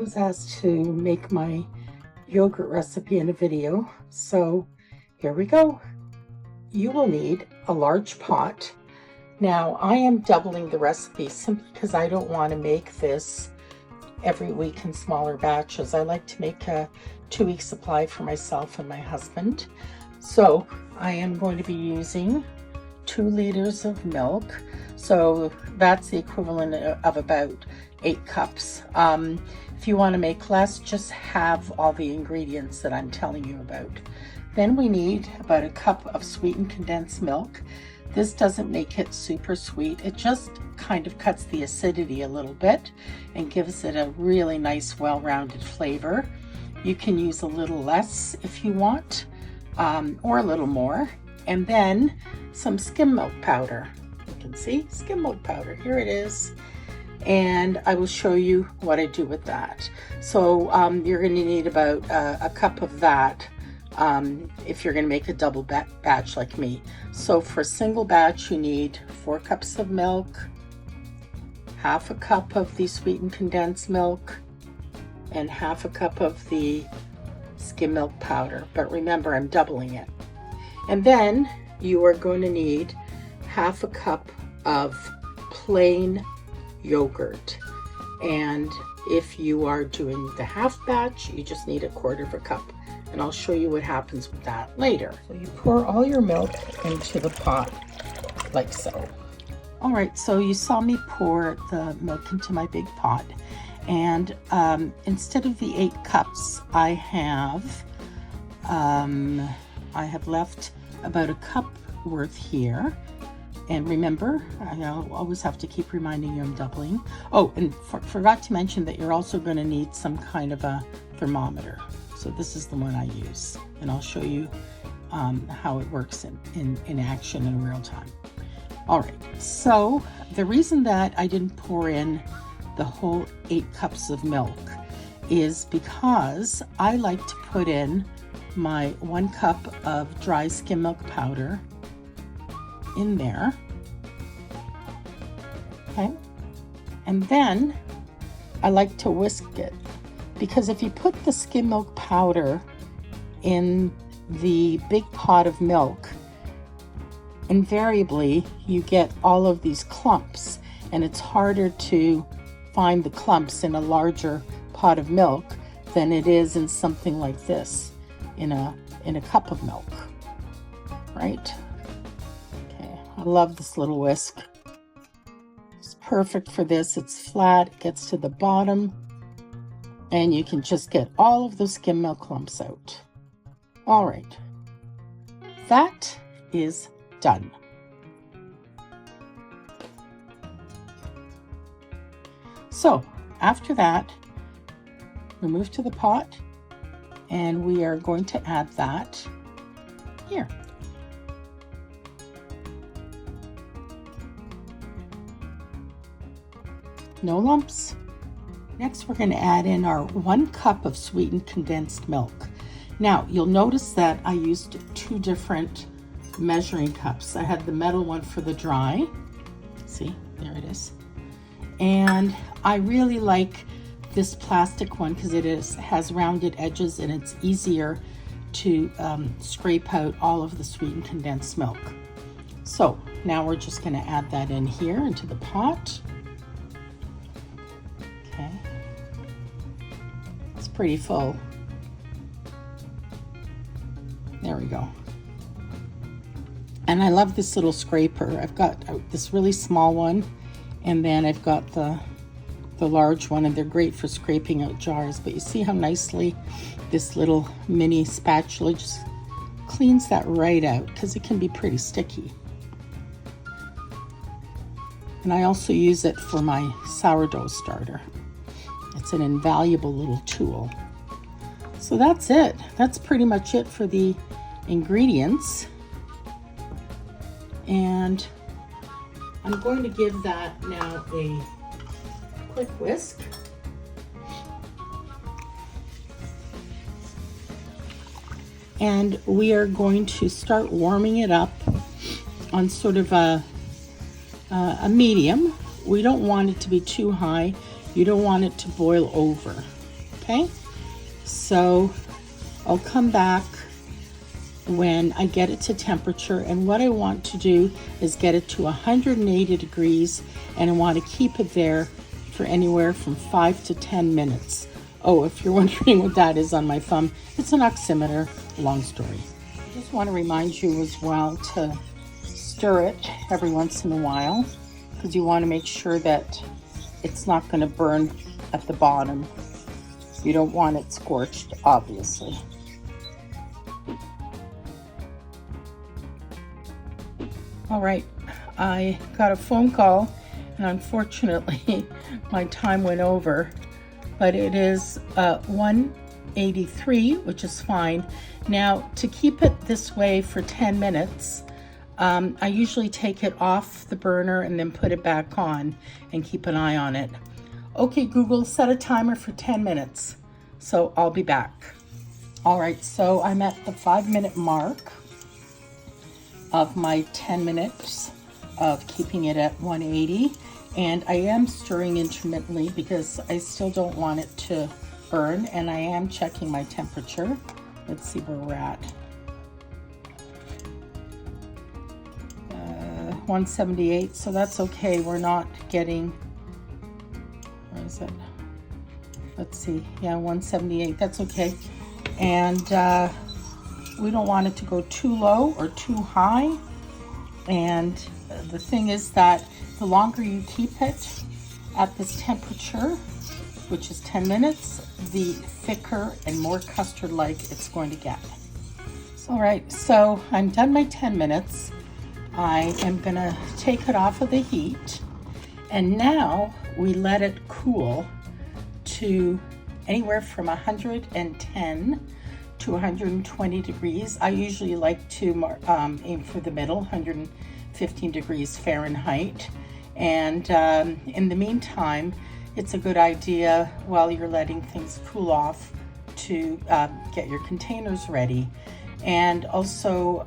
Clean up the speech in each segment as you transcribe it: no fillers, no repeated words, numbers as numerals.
was asked to make my yogurt recipe in a video, so here we go. You will need a large pot. Now I am doubling the recipe simply because I don't want to make this every week in smaller batches. I like to make a 2-week supply for myself and my husband. So I am going to be using 2 liters of milk. So that's the equivalent of about 8 cups. If you want to make less, just have all the ingredients that I'm telling you about. Then we need about a cup of sweetened condensed milk. This doesn't make it super sweet. It just kind of cuts the acidity a little bit and gives it a really nice, well-rounded flavor. You can use a little less if you want, or a little more. And then some skim milk powder. You can see skim milk powder. Here it is. And I will show you what I do with that. So you're going to need about a cup of that if you're going to make a double batch like me. So for a single batch, you need 4 cups of milk, half a cup of the sweetened condensed milk, and half a cup of the skim milk powder. But remember, I'm doubling it. And then you are going to need half a cup of plain yogurt. And if you are doing the half batch, you just need 1/4 cup. And I'll show you what happens with that later. So you pour all your milk into the pot like so. All right, so you saw me pour the milk into my big pot. And instead of the 8 cups, I have left about a cup worth here. And remember, I always have to keep reminding you I'm doubling. Oh, and forgot to mention that you're also going to need some kind of a thermometer. So this is the one I use, and I'll show you how it works in action in real time. All right, so the reason that I didn't pour in the whole 8 cups of milk is because I like to put in my 1 cup of dry skim milk powder in there. Okay, and then I like to whisk it, because if you put the skim milk powder in the big pot of milk, invariably you get all of these clumps, and it's harder to find the clumps in a larger pot of milk than it is in something like this in a cup of milk, right? Okay, I love this little whisk. It's perfect for this. It's flat, it gets to the bottom, and you can just get all of those skim milk clumps out. All right, that is done. So after that, we move to the pot, and we are going to add that here. No lumps. Next, we're going to add in our 1 cup of sweetened condensed milk. Now, you'll notice that I used 2 different measuring cups. I had the metal one for the dry. See, there it is. And I really like this plastic one because it has rounded edges, and it's easier to scrape out all of the sweetened condensed milk. So now we're just going to add that in here into the pot. Okay, it's pretty full. There we go. And I love this little scraper. I've got this really small one, and then I've got the large one, and they're great for scraping out jars. But you see how nicely this little mini spatula just cleans that right out, because it can be pretty sticky. And I also use it for my sourdough starter. It's an invaluable little tool. So that's it. That's pretty much it for the ingredients. And I'm going to give that now a quick whisk. And we are going to start warming it up on sort of a medium. We don't want it to be too high. You don't want it to boil over. okay? So I'll come back when I get it to temperature, and what I want to do is get it to 180 degrees, and I want to keep it there for anywhere from 5 to 10 minutes. Oh, if you're wondering what that is on my thumb, it's an oximeter. Long story. I just want to remind you as well to stir it every once in a while, because you want to make sure that it's not going to burn at the bottom. You don't want it scorched, obviously. All right, I got a phone call, and unfortunately my time went over, but it is 183, which is fine. Now, to keep it this way for 10 minutes, I usually take it off the burner and then put it back on and keep an eye on it. Okay, Google, set a timer for 10 minutes. So I'll be back. All right, so I'm at the 5-minute mark of my 10 minutes of keeping it at 180. And I am stirring intermittently because I still don't want it to burn, and I am checking my temperature. Let's see where we're at. 178, so that's okay. We're not getting, where is it? Let's see, yeah, 178, that's okay. And we don't want it to go too low or too high. And the thing is that the longer you keep it at this temperature, which is 10 minutes, the thicker and more custard-like it's going to get. All right, so I'm done my 10 minutes. I am gonna take it off of the heat, and now we let it cool to anywhere from 110 to 120 degrees. I usually like to aim for the middle, 115 degrees Fahrenheit. And in the meantime, it's a good idea while you're letting things cool off to get your containers ready. And also,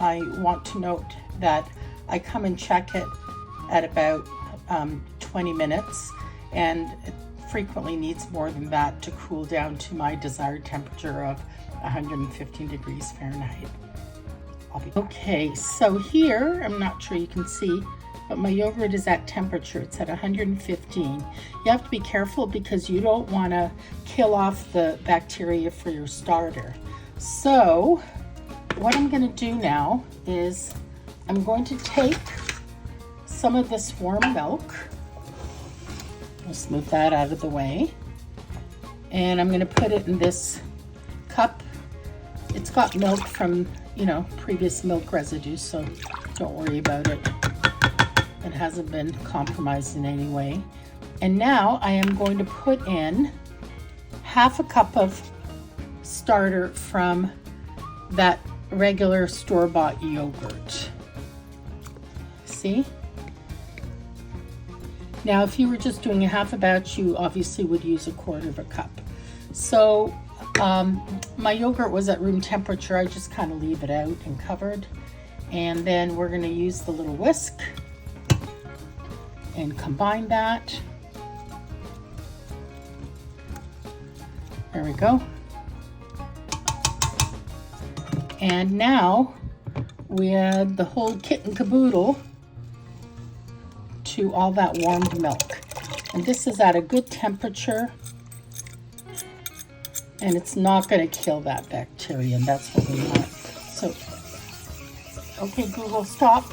I want to note that I come and check it at about 20 minutes, and it frequently needs more than that to cool down to my desired temperature of 115 degrees Fahrenheit. Okay, so here, I'm not sure you can see, but my yogurt is at temperature. It's at 115. You have to be careful because you don't want to kill off the bacteria for your starter. So what I'm going to do now is I'm going to take some of this warm milk. I'll smooth that out of the way. And I'm going to put it in this cup. It's got milk from, previous milk residue, so don't worry about it. It hasn't been compromised in any way. And now I am going to put in half a cup of starter from that regular store-bought yogurt. See? Now, if you were just doing a half a batch, you obviously would use 1/4 cup. So my yogurt was at room temperature. I just kind of leave it out and covered. And then we're going to use the little whisk and combine that. There we go. And now we add the whole kit and caboodle to all that warmed milk. And this is at a good temperature, and it's not going to kill that bacteria, and that's what we want. So, okay, Google, stop.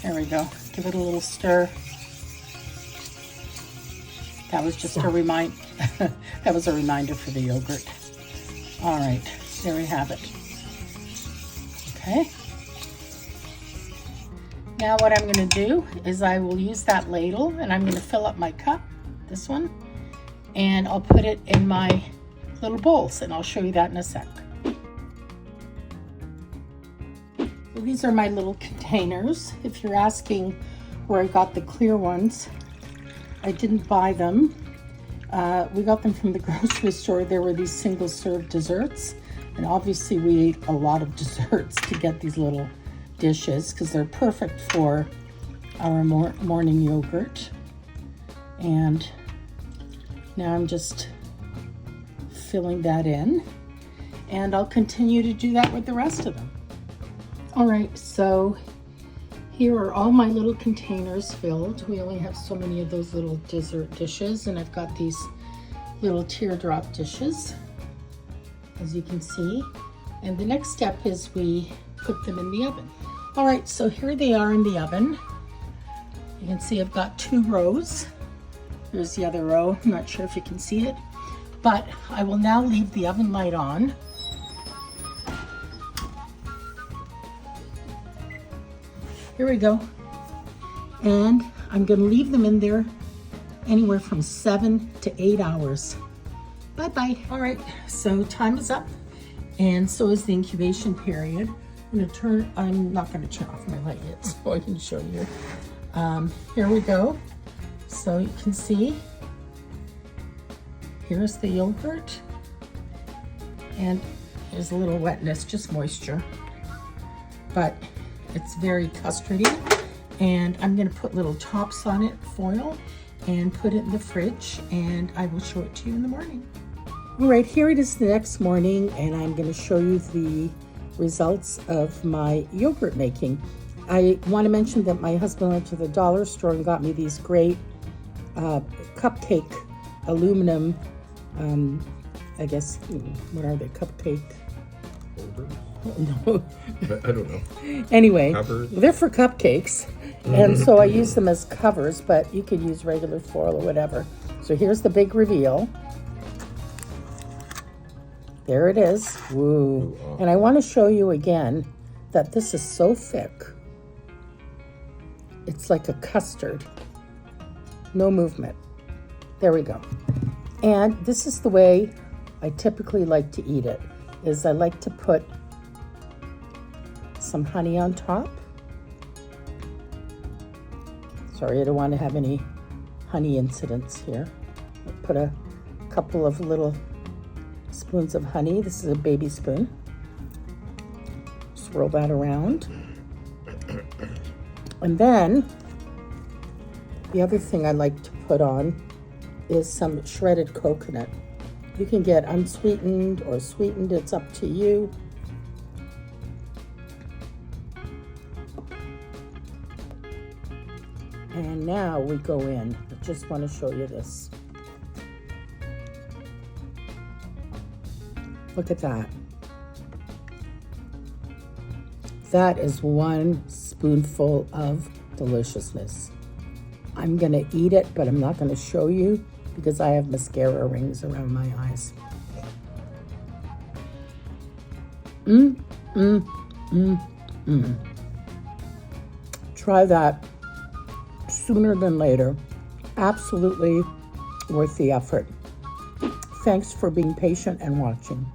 There we go. Give it a little stir. That was just a reminder. That was a reminder for the yogurt. All right, there we have it. Okay. Now what I'm going to do is I will use that ladle, and I'm going to fill up my cup, this one, and I'll put it in my little bowls, and I'll show you that in a sec. So these are my little containers. If you're asking where I got the clear ones, I didn't buy them. We got them from the grocery store. There were these single-serve desserts, and obviously we ate a lot of desserts to get these little dishes because they're perfect for our morning yogurt. And now I'm just filling that in, and I'll continue to do that with the rest of them. All right, so here are all my little containers filled. We only have so many of those little dessert dishes, and I've got these little teardrop dishes, as you can see. And the next step is we put them in the oven. All right, so here they are in the oven. You can see I've got 2 rows. There's the other row. I'm not sure if you can see it, but I will now leave the oven light on. Here we go. And I'm gonna leave them in there anywhere from 7 to 8 hours. Bye-bye. All right, so time is up, and so is the incubation period. I'm not gonna turn off my light yet, so I can show you. Here we go. So you can see, here's the yogurt, and there's a little wetness, just moisture, but it's very custardy. And I'm gonna put little tops on it, foil, and put it in the fridge, and I will show it to you in the morning. All right, here it is the next morning, and I'm gonna show you the results of my yogurt making. I want to mention that my husband went to the dollar store and got me these great cupcake aluminum, I guess, what are they, cupcake? Holders? No. I don't know. Anyway, Covers? They're for cupcakes, and so I use them as covers, but you could use regular foil or whatever. So here's the big reveal. There it is. Woo. And I want to show you again that this is so thick. It's like a custard. No movement. There we go. And this is the way I typically like to eat it, is I like to put some honey on top. Sorry, I don't want to have any honey incidents here. I put a couple of little spoons of honey. This is a baby spoon. Swirl that around. And then the other thing I like to put on is some shredded coconut. You can get unsweetened or sweetened, it's up to you. And now we go in. I just want to show you this. Look at that. That is 1 spoonful of deliciousness. I'm gonna eat it, but I'm not gonna show you because I have mascara rings around my eyes. Try that sooner than later. Absolutely worth the effort. Thanks for being patient and watching.